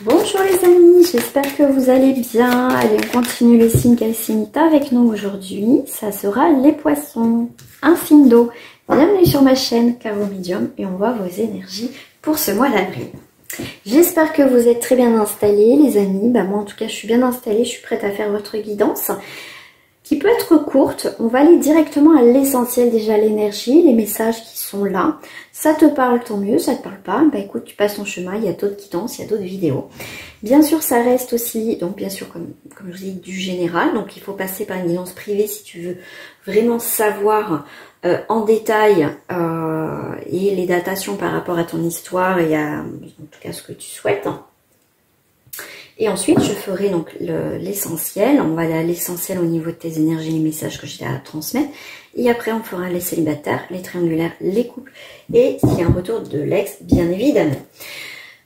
Bonjour les amis, j'espère que vous allez bien. Allez, on continue les signes Calcinita avec nous aujourd'hui. Ça sera les poissons, un signe d'eau. Bienvenue sur ma chaîne Caro Medium et on voit vos énergies pour ce mois d'avril. J'espère que vous êtes très bien installés les amis. Moi en tout cas je suis bien installée, je suis prête à faire votre guidance qui peut être courte. On va aller directement à l'essentiel déjà, l'énergie, les messages qui sont là. Ça te parle, tant mieux. Ça te parle pas, écoute, tu passes ton chemin, il y a d'autres guidances, il y a d'autres vidéos. Bien sûr, ça reste aussi, donc bien sûr, comme je vous dis, du général. Donc il faut passer par une guidance privée si tu veux vraiment savoir en détail et les datations par rapport à ton histoire et à, en tout cas, ce que tu souhaites. Et ensuite, je ferai donc l'essentiel. On va aller à l'essentiel au niveau de tes énergies, les messages que j'ai à transmettre. Et après, on fera les célibataires, les triangulaires, les couples. Et s'il y a un retour de l'ex, bien évidemment.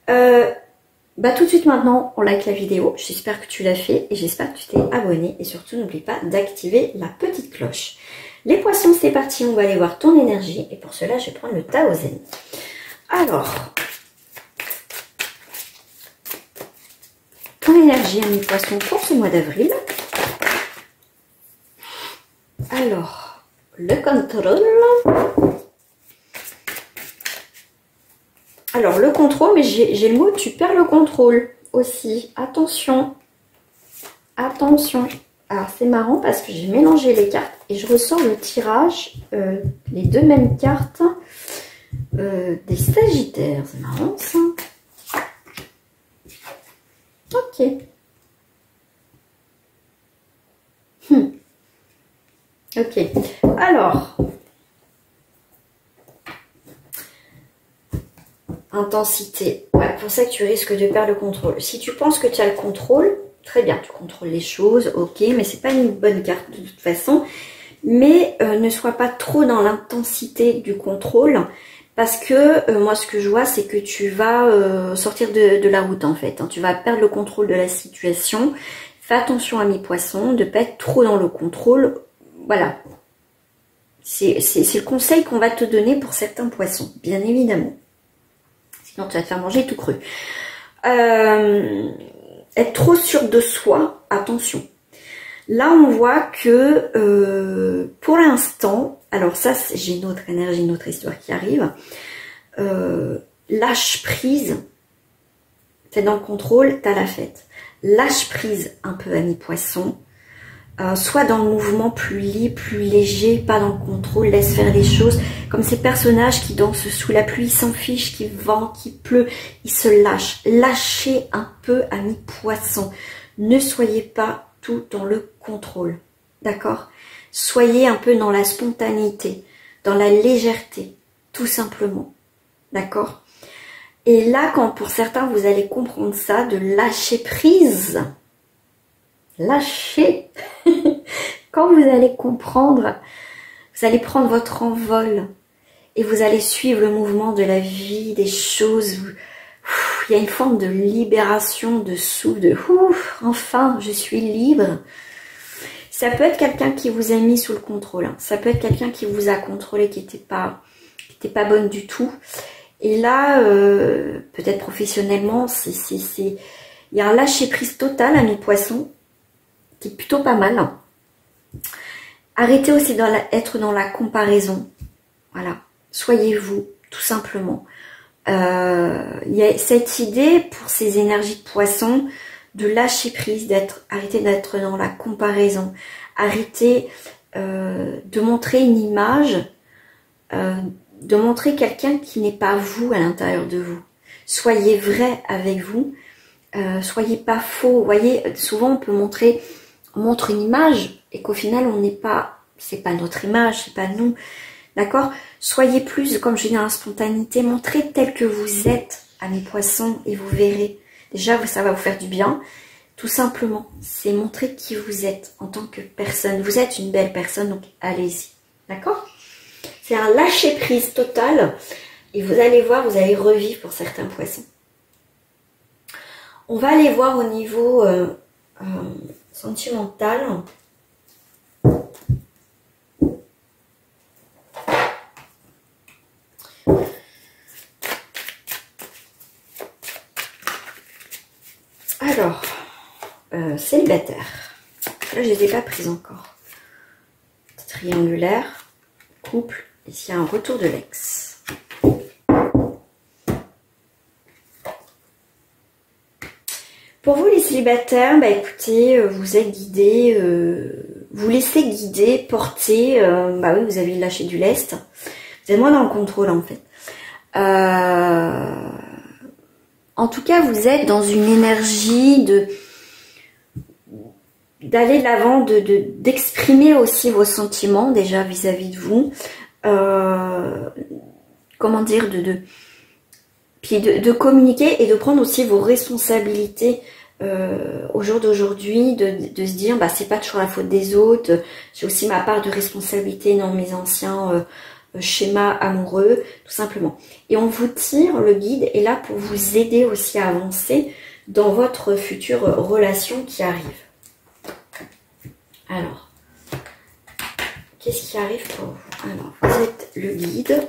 Tout de suite maintenant, on like la vidéo. J'espère que tu l'as fait et j'espère que tu t'es abonné. Et surtout, n'oublie pas d'activer la petite cloche. Les poissons, c'est parti. On va aller voir ton énergie. Et pour cela, je vais prendre le Tao Zen. Alors... ton énergie à mes poissons pour ce mois d'avril. Alors, le contrôle. Alors, le contrôle, mais j'ai le mot tu perds le contrôle aussi. Attention. Attention. Alors, c'est marrant parce que j'ai mélangé les cartes et je ressors le tirage, les deux mêmes cartes des Sagittaires. C'est marrant ça. Ok. Ok. Alors. Intensité. Ouais, pour ça que tu risques de perdre le contrôle. Si tu penses que tu as le contrôle, très bien, tu contrôles les choses, ok, mais c'est pas une bonne carte de toute façon. Mais ne sois pas trop dans l'intensité du contrôle. Parce que moi, ce que je vois, c'est que tu vas sortir de la route, en fait. Tu vas perdre le contrôle de la situation. Fais attention à mes poissons, de ne pas être trop dans le contrôle. Voilà. C'est le conseil qu'on va te donner pour certains poissons, bien évidemment. Sinon, tu vas te faire manger tout cru. Être trop sûr de soi, attention. Là, on voit que pour l'instant, alors ça, j'ai une autre énergie, une autre histoire qui arrive. Lâche prise, t'es dans le contrôle, t'as la fête. Lâche prise un peu, ami poisson. Sois dans le mouvement plus libre, plus léger, pas dans le contrôle, laisse faire les choses. Comme ces personnages qui dansent sous la pluie, ils s'en fichent, qu'il vent, qu'il pleut, ils se lâchent. Lâchez un peu, ami poisson. Ne soyez pas tout dans le contrôle, d'accord? Soyez un peu dans la spontanéité, dans la légèreté, tout simplement, d'accord? Et là, quand pour certains, vous allez comprendre ça, de lâcher prise, lâcher, quand vous allez comprendre, vous allez prendre votre envol et vous allez suivre le mouvement de la vie, des choses. Il y a une forme de libération, de souffle, de enfin, je suis libre. Ça peut être quelqu'un qui vous a mis sous le contrôle. Ça peut être quelqu'un qui vous a contrôlé, qui n'était pas bonne du tout. Et là, peut-être professionnellement, il y a un lâcher-prise total à mes poissons, qui est plutôt pas mal. Arrêtez aussi d'être dans la comparaison. Voilà. Soyez-vous, tout simplement. Il y a cette idée pour ces énergies de poisson de lâcher prise, arrêter d'être dans la comparaison, arrêter de montrer une image, de montrer quelqu'un qui n'est pas vous à l'intérieur de vous. Soyez vrai avec vous, soyez pas faux. Vous voyez, souvent on montre une image et qu'au final on n'est pas, c'est pas notre image, c'est pas nous. D'accord? Soyez plus, comme je dis, dans la spontanéité. Montrez tel que vous êtes à mes poissons et vous verrez. Déjà, ça va vous faire du bien. Tout simplement, c'est montrer qui vous êtes en tant que personne. Vous êtes une belle personne, donc allez-y. D'accord? C'est un lâcher-prise total. Et vous allez voir, vous allez revivre pour certains poissons. On va aller voir au niveau sentimental. Alors, célibataire. Là, je ne les ai pas prises encore. Triangulaire, couple, ici un retour de l'ex. Pour vous les célibataires, bah écoutez, vous êtes guidés, vous laissez guider, porter, bah oui, vous avez lâché du lest, vous êtes moins dans le contrôle en fait. En tout cas, vous êtes dans une énergie d'aller de l'avant, d'exprimer aussi vos sentiments déjà vis-à-vis de vous. Comment dire, puis de communiquer et de prendre aussi vos responsabilités au jour d'aujourd'hui, de se dire bah c'est pas toujours la faute des autres, j'ai aussi ma part de responsabilité dans mes anciens schémas amoureux, tout simplement. Et on vous tire, le guide est là pour vous aider aussi à avancer dans votre future relation qui arrive. Alors, qu'est-ce qui arrive pour vous? Alors, vous êtes le guide.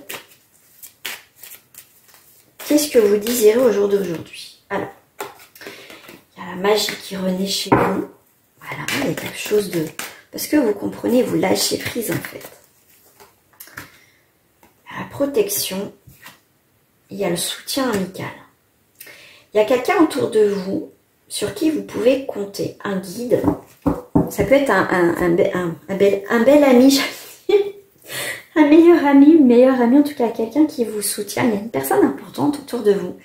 Qu'est-ce que vous désirez au jour d'aujourd'hui? Alors, il y a la magie qui renaît chez vous. Voilà, il y a quelque chose de... Parce que vous comprenez, vous lâchez prise en fait. Il y a la protection. Il y a le soutien amical. Il y a quelqu'un autour de vous sur qui vous pouvez compter. Un guide. Ça peut être un bel ami, un meilleur ami, une meilleure amie, en tout cas quelqu'un qui vous soutient. Il y a une personne importante autour de vous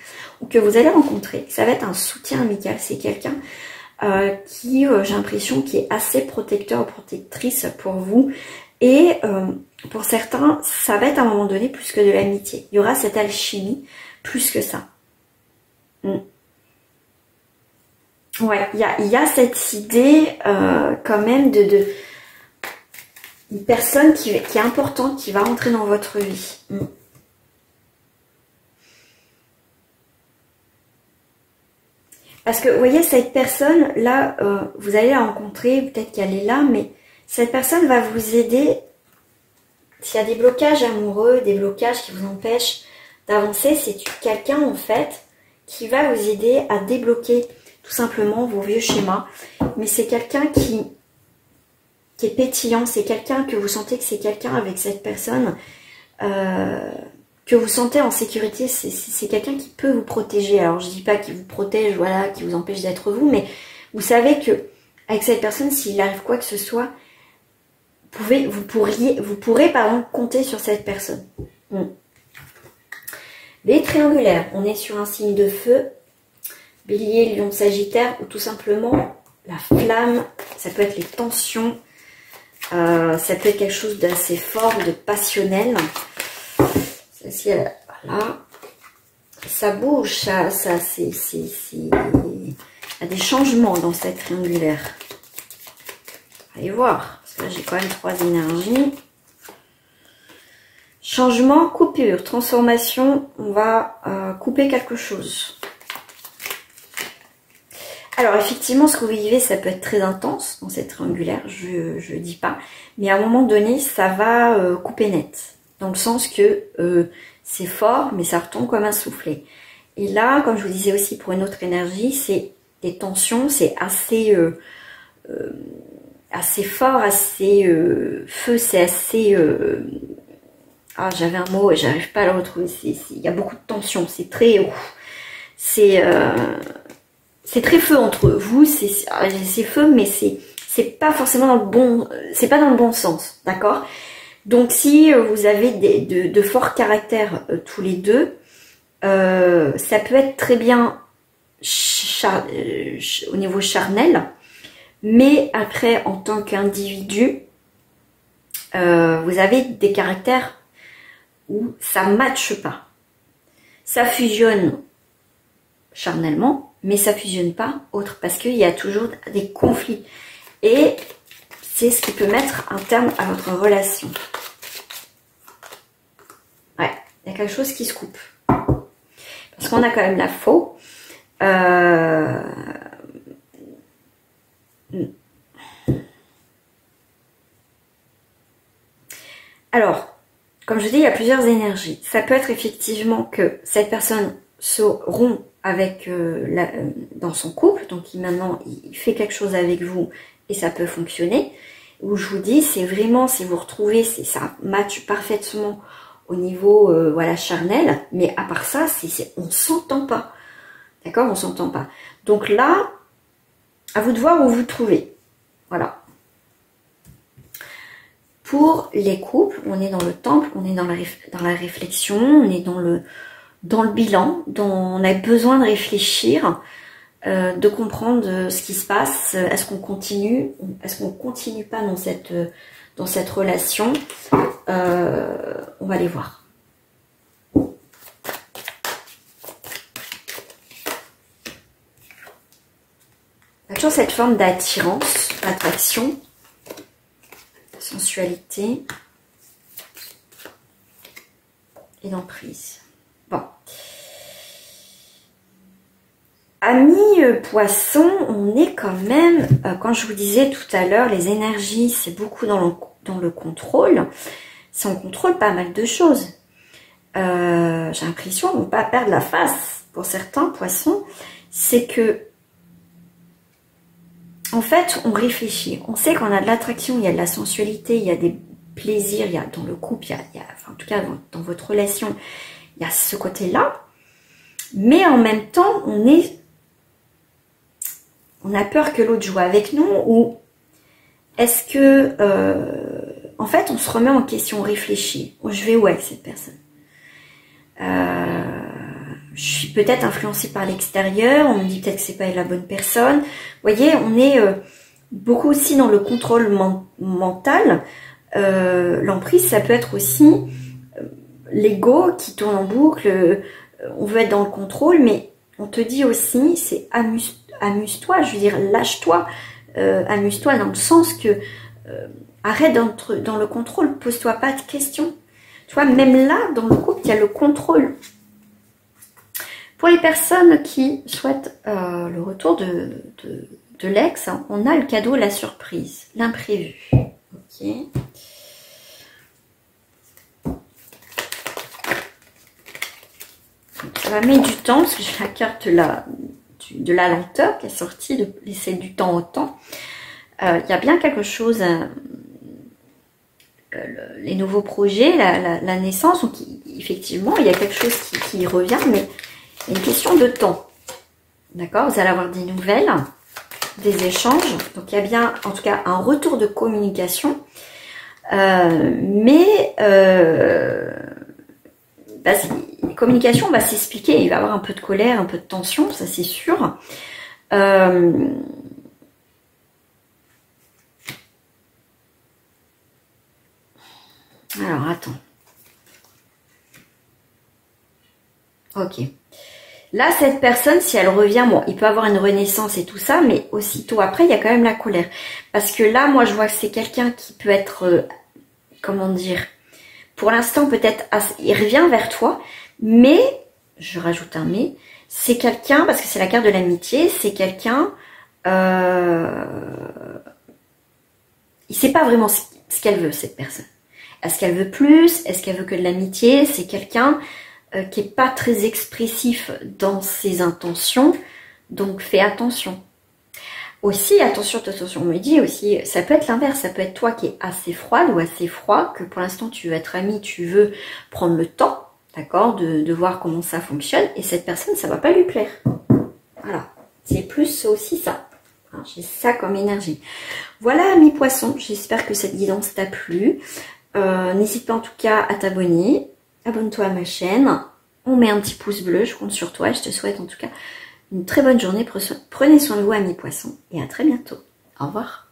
ou que vous allez rencontrer. Ça va être un soutien amical. C'est quelqu'un qui, j'ai l'impression, qui est assez protecteur ou protectrice pour vous. Et pour certains, ça va être à un moment donné plus que de l'amitié. Il y aura cette alchimie plus que ça. Ouais, il y a cette idée quand même de une personne qui est importante, qui va rentrer dans votre vie. Parce que, vous voyez, cette personne, là, vous allez la rencontrer, peut-être qu'elle est là, mais cette personne va vous aider. S'il y a des blocages amoureux, des blocages qui vous empêchent d'avancer, c'est quelqu'un, en fait, qui va vous aider à débloquer tout simplement vos vieux schémas. Mais c'est quelqu'un qui est pétillant, c'est quelqu'un que vous sentez que c'est quelqu'un avec cette personne que vous sentez en sécurité, c'est quelqu'un qui peut vous protéger. Alors je dis pas qu'il vous protège, voilà, qui vous empêche d'être vous, mais vous savez que avec cette personne, s'il arrive quoi que ce soit, vous pourrez compter sur cette personne. Les triangulaires, on est sur un signe de feu, Bélier, Lion, Sagittaire, ou tout simplement la flamme, ça peut être les tensions, ça peut être quelque chose d'assez fort, de passionnel. Celle-ci, voilà. Ça bouge, il y a des changements dans cette triangulaire. Allez voir, parce que là j'ai quand même 3 énergies. Changement, coupure, transformation, on va couper quelque chose. Alors effectivement, ce que vous vivez, ça peut être très intense dans cette triangulaire, je dis pas. Mais à un moment donné, ça va couper net. Dans le sens que c'est fort, mais ça retombe comme un soufflet. Et là, comme je vous disais aussi pour une autre énergie, c'est des tensions, c'est assez fort, assez feu, c'est assez... ah, j'avais un mot et j'arrive pas à le retrouver. Il y a beaucoup de tension, c'est très... c'est très feu entre vous, c'est feu, mais c'est pas forcément dans le bon... C'est pas dans le bon sens, d'accord? Donc si vous avez de forts caractères tous les deux, ça peut être très bien au niveau charnel, mais après en tant qu'individu, vous avez des caractères où ça ne matche pas. Ça fusionne charnellement, mais ça fusionne pas autre, parce qu'il y a toujours des conflits. Et c'est ce qui peut mettre un terme à votre relation. Ouais, il y a quelque chose qui se coupe. Parce qu'on a quand même la faux. Alors, comme je dis, il y a plusieurs énergies. Ça peut être effectivement que cette personne se rompt avec dans son couple, donc maintenant il fait quelque chose avec vous et ça peut fonctionner. Où je vous dis, c'est vraiment, si vous retrouvez, ça match parfaitement au niveau voilà, charnel, mais à part ça, on s'entend pas. D'accord, on s'entend pas. Donc là, à vous de voir où vous trouvez. Voilà. Pour les couples, on est dans le temple, on est dans la réflexion, on est dans le bilan, dont on a besoin de réfléchir, de comprendre ce qui se passe. Est-ce qu'on continue pas dans cette relation? On va aller voir. Il y a toujours cette forme d'attirance, d'attraction, sensualité et d'emprise. Bon. Amis poissons, on est quand même, quand je vous disais tout à l'heure, les énergies, c'est beaucoup dans le contrôle. Si on contrôle pas mal de choses. J'ai l'impression qu'on ne va pas perdre la face. Pour certains poissons, c'est que en fait, on réfléchit. On sait qu'on a de l'attraction, il y a de la sensualité, il y a des plaisirs, il y a dans le couple, enfin, en tout cas dans votre relation, il y a ce côté-là. Mais en même temps, on a peur que l'autre joue avec nous, ou est-ce que, en fait, on se remet en question, on réfléchit. Je vais où avec cette personne? Je suis peut-être influencée par l'extérieur, on me dit peut-être que c'est pas la bonne personne. Vous voyez, on est beaucoup aussi dans le contrôle mental. L'emprise, ça peut être aussi l'ego qui tourne en boucle. On veut être dans le contrôle, mais on te dit aussi, c'est amuse-toi, je veux dire, lâche-toi, amuse-toi dans le sens que arrête d'être dans le contrôle, pose-toi pas de questions. Tu vois, même là, dans le couple, il y a le contrôle. Pour les personnes qui souhaitent le retour de l'ex, hein, on a le cadeau, la surprise, l'imprévu. Ok. Ça va mettre du temps parce que j'ai la carte de la lenteur qui est sortie, de laisser du temps au temps. Il y a bien quelque chose, les nouveaux projets, la naissance, donc effectivement il y a quelque chose qui revient, mais il y a une question de temps. D'accord, vous allez avoir des nouvelles, des échanges, donc il y a bien en tout cas un retour de communication, mais la communication va s'expliquer, il va y avoir un peu de colère, un peu de tension, ça c'est sûr. Alors, attends. Ok. Là, cette personne, si elle revient, bon, il peut avoir une renaissance et tout ça, mais aussitôt après, il y a quand même la colère. Parce que là, moi, je vois que c'est quelqu'un qui peut être, comment dire, pour l'instant, peut-être, il revient vers toi, mais, je rajoute un mais, c'est quelqu'un, parce que c'est la carte de l'amitié, c'est quelqu'un, il sait pas vraiment ce qu'elle veut, cette personne. Est-ce qu'elle veut plus? Est-ce qu'elle veut que de l'amitié? C'est quelqu'un qui est pas très expressif dans ses intentions, donc fais attention. Aussi, attention, on me dit aussi, ça peut être l'inverse, ça peut être toi qui es assez froide ou assez froid, que pour l'instant tu veux être ami, tu veux prendre le temps, d'accord, de voir comment ça fonctionne, et cette personne, ça va pas lui plaire. Voilà, c'est plus aussi ça. J'ai ça comme énergie. Voilà, mes poissons, j'espère que cette guidance t'a plu. N'hésite pas en tout cas à t'abonner, abonne-toi à ma chaîne, on met un petit pouce bleu, je compte sur toi et je te souhaite en tout cas une très bonne journée, prenez soin de vous amis poissons et à très bientôt, au revoir.